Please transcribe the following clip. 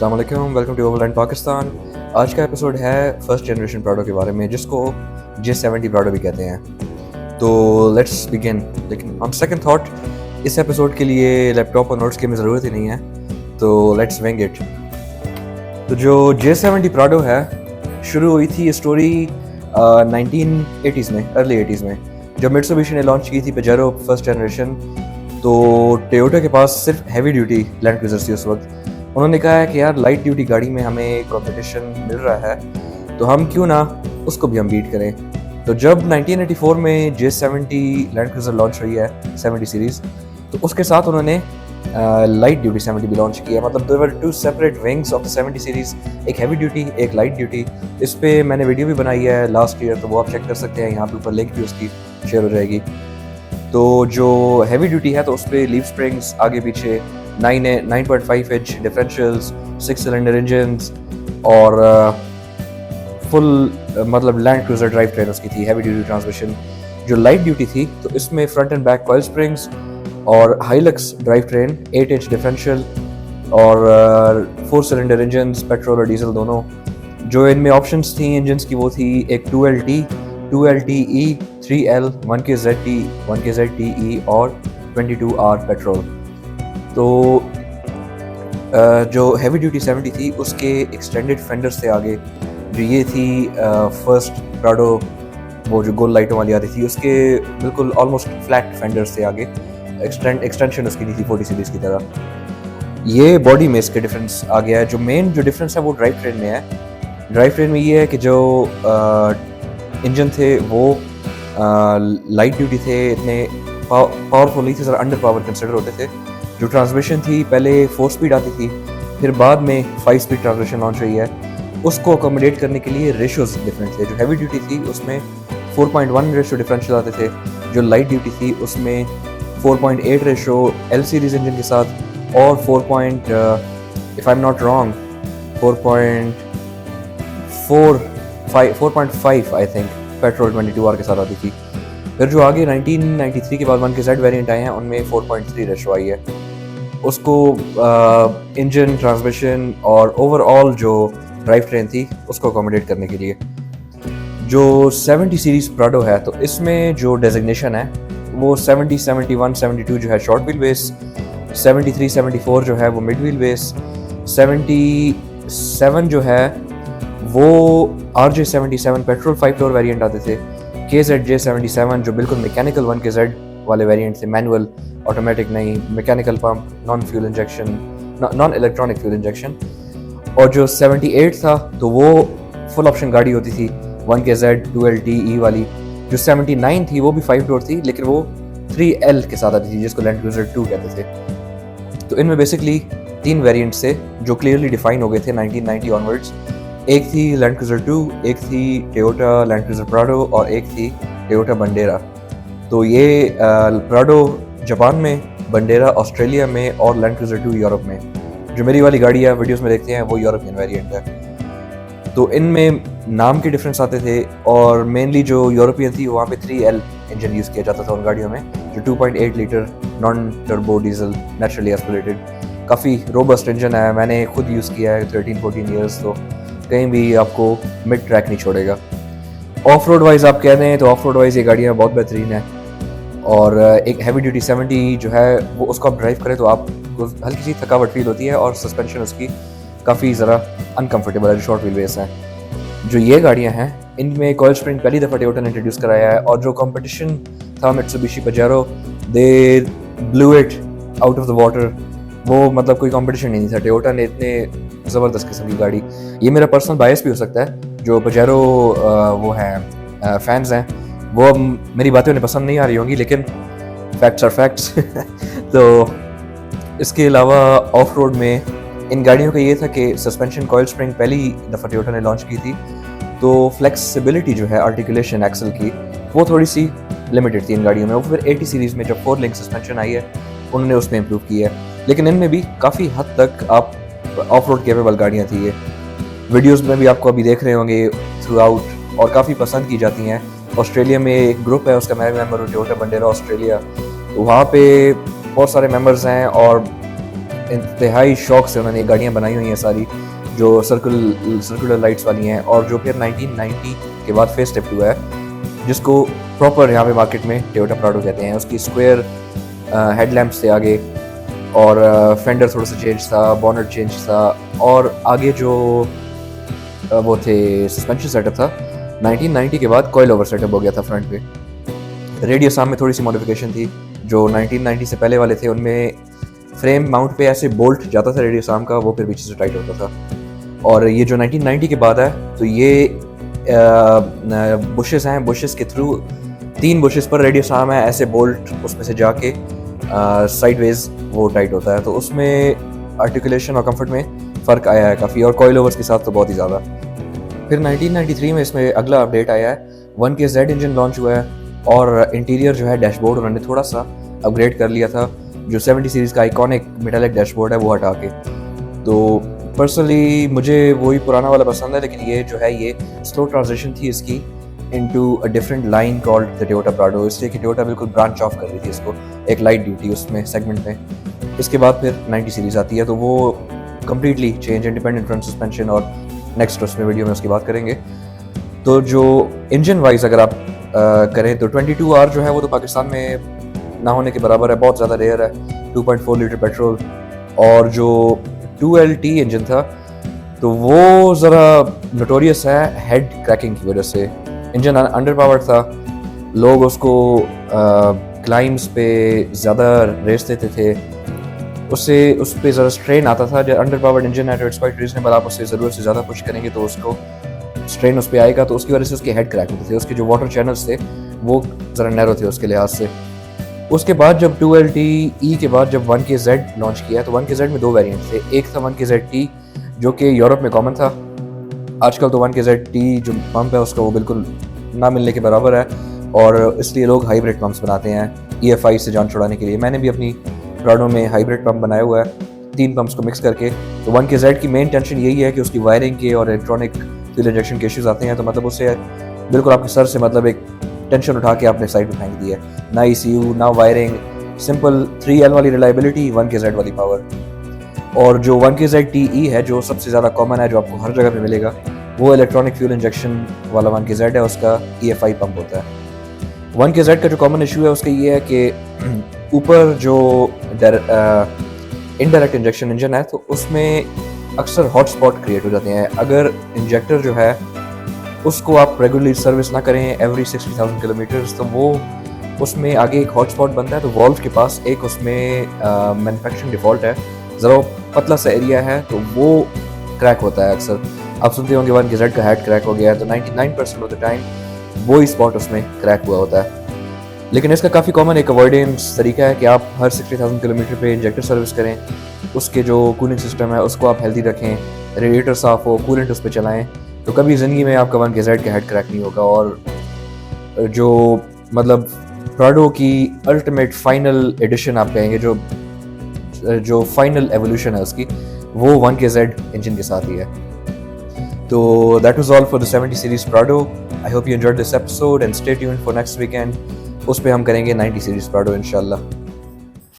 अस्सलाम वालेकुम, welcome to overland Pakistan. आज का एपिसोड है फर्स्ट जनरेशन प्राडो के बारे में, जिसको J70 प्राडो भी कहते हैं। तो लेट्स बिगिन। लेकिन ऑन सेकंड थॉट इस एपिसोड के लिए लैपटॉप और नोट्स की हमें ज़रूरत ही नहीं है, तो लेट्स विंग इट। तो जो J70 प्राडो है, शुरू हुई थी ये स्टोरी 1980s में, अर्ली 80s में, जब मित्सुबिशी ने लॉन्च की थी पेजेरो फर्स्ट जनरेशन। तो टोयोटा के पास सिर्फ हैवी ड्यूटी लैंड क्रूजर थी उस वक्त। उन्होंने कहा है कि यार लाइट ड्यूटी गाड़ी में हमें कंपटीशन मिल रहा है, तो हम क्यों ना उसको भी हम बीट करें। तो जब 1984 में J70 लैंड क्रूजर लॉन्च हुई है 70 सीरीज़, तो उसके साथ उन्होंने लाइट ड्यूटी 70 भी लॉन्च किया। मतलब there were two separate wings of the 70 series, एक हैवी ड्यूटी, एक लाइट ड्यूटी। इस पे मैंने वीडियो भी बनाई है लास्ट ईयर, तो वो आप चेक कर सकते हैं। यहाँ पे ऊपर लिंक भी उसकी शेयर हो जाएगी। तो जो हैवी ड्यूटी है तो उस पर लीफ स्प्रिंग्स आगे पीछे, 9.5 इंच डिफरेंशियल्स, 6 सिलेंडर इंजन्स और फुल मतलब लैंड क्रूजर ड्राइव ट्रेन उसकी थी, हैवी ड्यूटी ट्रांसमिशन। जो लाइट ड्यूटी थी तो इसमें front and back coil springs और Hilux drive train, 8 inch differential और 4 सिलेंडर इंजन्स, पेट्रोल और डीजल दोनों। जो इनमें ऑप्शंस थी इंजन्स की वो थी एक 2LT, 2LTE, 3L, 1KZT, 1KZTE और 22R पेट्रोल। तो जो हैवी ड्यूटी 70 थी उसके एक्सटेंडेड फेंडर्स थे आगे। जो ये थी फर्स्ट प्राडो, वो जो गोल लाइटों वाली आती थी, उसके बिल्कुल ऑलमोस्ट फ्लैट फेंडर्स थे आगे। एक्सटेंशन उसकी नहीं थी 40 सीरीज़ की तरह। ये बॉडी में इसके डिफरेंस आ गया है। जो मेन जो डिफरेंस है वो ड्राइव ट्रेन में है। ड्राइव ट्रेन में ये है कि जो इंजन थे वो लाइट ड्यूटी थे, इतने पावरफुल नहीं थे, ज़रा अंडर पावर कंसिडर होते थे। जो ट्रांसमिशन थी पहले 4 स्पीड आती थी, फिर बाद में 5 स्पीड ट्रांसमिशन लॉन्च हुई है। उसको अकोमोडेट करने के लिए रेशोज डिफरेंट थे। जो हैवी ड्यूटी थी उसमें 4.1 रेशो डिफरेंशियल आते थे। जो लाइट ड्यूटी थी उसमें 4.8 रेशो L सीरीज इंजन के साथ और 4.5 आई थिंक पेट्रोल 22R के साथ आती थी। फिर जो आगे 1993 के बाद 1KZ वेरिएंट आए हैं, उनमें 4.3 रेशो आई है। उसको इंजन, ट्रांसमिशन और ओवरऑल जो ड्राइव ट्रेन थी उसको अकोमोडेट करने के लिए। जो 70 सीरीज़ प्राडो है तो इसमें जो डेजिग्नेशन है वो 70, 71, 72 जो है शॉर्ट व्हील बेस, 73, 74 जो है वो मिड व्हील बेस, 77 जो है वो RJ77 पेट्रोल 5 डोर वेरिएंट आते थे, KZJ77 जो बिल्कुल मैकेनिकल 1KZ वाले वेरिएंट थे, मैनुअल ऑटोमेटिक नहीं, mechanical pump, non electronic fuel injection. और जो 78 था तो वो फुल ऑप्शन गाड़ी होती थी, 1KZ 2LTE वाली। जो 79 थी वो भी 5 डोर थी, लेकिन वो 3L के साथ आती थी, जिसको लैंड क्रूजर 2 कहते थे। तो इनमें बेसिकली 3 वेरिएंट्स थे जो क्लियरली डिफाइन हो गए थे 1990 ऑनवर्ड्स। एक थी लैंड क्रूजर 2, एक थी टोयोटा लैंड क्रूजर प्राडो और एक थी टोयोटा बंडेरा। तो ये प्राडो जापान में, बंडेरा ऑस्ट्रेलिया में और लैंड क्रूजर 2 यूरोप में। जो मेरी वाली गाड़ी है वीडियोस में देखते हैं वो यूरोपियन वेरिएंट है। तो इनमें नाम के डिफरेंस आते थे और मेनली जो यूरोपियन थी वहाँ पे 3L इंजन यूज़ किया जाता था उन गाड़ियों में, जो 2.8 litre non turbo diesel naturally aspirated, काफ़ी रोबस्ट इंजन है। मैंने खुद यूज़ किया है 13-14 ईयर्स, तो कहीं भी आपको मिड ट्रैक नहीं छोड़ेगा। ऑफ रोड वाइज आप कह रहे हैं तो ऑफ रोड वाइज ये गाड़ियाँ बहुत बेहतरीन है। और एक हैवी ड्यूटी 70 जो है वो उसको आप ड्राइव करें तो आपको हल्की सी थकावट फील होती है और सस्पेंशन उसकी काफ़ी ज़रा अनकम्फर्टेबल है, जो शॉर्ट व्हील बेस है। जो ये गाड़ियाँ हैं इनमें कॉइल स्प्रिंग पहली दफ़ा टोयोटा ने इंट्रोड्यूस कराया है। और जो कंपटीशन था Mitsubishi Pajero, they blew it out of the water. वो मतलब कोई कंपटीशन नहीं था, टोयोटा ने इतने ज़बरदस्त किस्म की गाड़ी। ये मेरा पर्सनल बायस भी हो सकता है, जो पेजेरो वो हैं फैंस हैं, वो अब मेरी बातें उन्हें पसंद नहीं आ रही होंगी, लेकिन फैक्ट्स आर फैक्ट्स। तो इसके अलावा ऑफ रोड में इन गाड़ियों का ये था कि सस्पेंशन कॉइल स्प्रिंग पहली दफ़ा टोयोटा ने लॉन्च की थी, तो फ्लेक्सिबिलिटी जो है आर्टिकुलेशन एक्सल की वो थोड़ी सी लिमिटेड थी इन गाड़ियों में। वो फिर 80 सीरीज़ में जब 4 लिंक सस्पेंशन आई है उन्होंने उसमें इम्प्रूव की है, लेकिन इनमें भी काफ़ी हद तक आप ऑफ रोड केपेबल गाड़ियाँ थी। ये वीडियोस में भी आपको अभी देख रहे होंगे थ्रू आउट और काफ़ी पसंद की जाती हैं। ऑस्ट्रेलिया में एक ग्रुप है, उसका मैं मेंबर हूँ, टोयोटा बंडेरा ऑस्ट्रेलिया। तो वहाँ पे बहुत सारे मेंबर्स हैं और इंतहाई शौक से उन्होंने गाड़ियाँ बनाई हुई हैं सारी, जो सर्कुलर लाइट्स वाली हैं, और जो फिर 1990 के बाद फेस लिफ्ट हुआ है, जिसको प्रॉपर यहाँ पे मार्केट में टोयोटा प्राडो कहते हैं। उसकी स्क्वायर हेडलैम्प्स थे आगे, और फेंडर थोड़ा सा चेंज था, बॉनेट चेंज था, और आगे जो वो थे सस्पेंशन सेटअप था 1990 के बाद कॉइल ओवर सेटअप हो गया था फ्रंट पे। रेडियो साम में थोड़ी सी मॉडिफिकेशन थी, जो 1990 से पहले वाले थे उनमें फ्रेम माउंट पे ऐसे बोल्ट जाता था रेडियो साम का, वो फिर पीछे से टाइट होता था। और ये जो 1990 के बाद है तो ये बुशेस हैं, बुशेस के थ्रू 3 बुशेस पर रेडियो साम है, ऐसे बोल्ट उसमें से जाके साइडवेज वो टाइट होता है, तो उसमें आर्टिकुलेशन और कंफर्ट में फ़र्क आया है काफ़ी, और कॉइल ओवर्स के साथ तो बहुत ही ज़्यादा। फिर 1993 में इसमें अगला अपडेट आया है, 1KZ इंजन लॉन्च हुआ है, और इंटीरियर जो है डैशबोर्ड उन्होंने थोड़ा सा अपग्रेड कर लिया था, जो 70 सीरीज़ का आइकॉनिक मेटालिक डैशबोर्ड है वो हटा के। तो पर्सनली मुझे वही पुराना वाला पसंद है, लेकिन ये जो है ये स्लो ट्रांजिशन थी इसकी into a different line called the Toyota Prado, इसलिए कि टोयोटा बिल्कुल ब्रांच ऑफ कर रही थी इसको, एक लाइट ड्यूटी उसमें सेगमेंट में। इसके बाद फिर 90 सीरीज़ आती है, तो वो completely change, independent front suspension, और नेक्स्ट उसमें वीडियो में उसकी बात करेंगे। तो जो इंजन वाइज अगर आप करें तो 22R जो है वो तो पाकिस्तान में ना होने के बराबर है, बहुत ज़्यादा रेयर है, 2.4 लीटर पेट्रोल। और जो 2LT इंजन था तो वो ज़रा नोटोरियस है हेड क्रैकिंग की वजह से, इंजन अंडर पावर्ड था, लोग उसको क्लाइम्स पे ज़्यादा रेस देते थे, उससे उस पर ज़रा स्ट्रेन आता था। जब अंडर पावर्ड इंजन है तो इट्स क्वाइट रीजनेबल, आप उससे ज़रूरत से ज़्यादा पुश करेंगे तो उसको स्ट्रेन उस पर आएगा, तो उसकी वजह से उसके हेड क्रैक होते थे, उसके जो वाटर चैनल्स थे वो ज़रा नैरो थे उसके लिहाज से। उसके बाद जब 2LTE के बाद जब 1KZ लॉन्च किया तो 1KZ में 2 वेरिएंट थे, एक था 1KZT जो कि यूरोप में कॉमन था, आजकल तो 1KZT जो पंप है उसका वो बिल्कुल ना मिलने के बराबर है, और इसलिए लोग हाइब्रिड पंप्स बनाते हैं EFI से जान छुड़ाने के लिए। मैंने भी अपनी प्राडो में हाइब्रिड पंप बनाया हुआ है, 3 पंप्स को मिक्स करके। तो 1KZ की मेन टेंशन यही है कि उसकी वायरिंग के और इलेक्ट्रॉनिक फ्यूल इंजेक्शन के इश्यूज आते हैं, तो मतलब उससे बिल्कुल आपके सर से मतलब एक टेंशन उठा के आपने साइड में फेंक दी है, ना ECU ना वायरिंग, सिंपल 3L वाली रिलायबिलिटी, 1KZ वाली पावर। और जो 1KZTE है जो सबसे ज़्यादा कॉमन है, जो आपको हर जगह पे मिलेगा, वो इलेक्ट्रॉनिक फ्यूल इंजेक्शन वाला 1KZ है, उसका EFI पंप होता है। 1KZ का जो कॉमन इशू है उसका ये है कि ऊपर जो इनडायरेक्ट इंजेक्शन इंजन है तो उसमें अक्सर हॉट स्पॉट क्रिएट हो जाते हैं। अगर इंजेक्टर जो है उसको आप रेगुलरली सर्विस ना करें एवरी 60,000 किलोमीटर्स, तो वो उसमें आगे एक हॉट स्पॉट बनता है, तो वॉल्व के पास एक उसमें मैन्युफैक्चरिंग डिफ़ॉल्ट है, ज़रा पतला सा एरिया है, तो वो क्रैक होता है अक्सर। आप सुनते होंगे 1KZ का हेड क्रैक हो गया है, तो 99% ऑफ द टाइम वो ही स्पॉट उसमें क्रैक हुआ होता है। लेकिन इसका काफ़ी कॉमन एक अवॉइडेंस तरीका है कि आप हर 60,000 किलोमीटर पे इंजेक्टर सर्विस करें, उसके जो कूलिंग सिस्टम है उसको आप हेल्दी रखें, रेडिएटर साफ़ हो, कूलेंट उस पर चलाएँ, तो कभी ज़िंदगी में आपका 1KZ का हेड क्रैक नहीं होगा। और जो मतलब प्राडो की अल्टीमेट फाइनल एडिशन आप कहेंगे, जो फाइनल एवोल्यूशन है उसकी, वो 1KZ इंजन के साथ ही है। तो that was all for the 70 series Prado. I hope you enjoyed this episode and stay tuned for next weekend, उस पर हम करेंगे 90 सीरीज प्राडो इंशाल्लाह।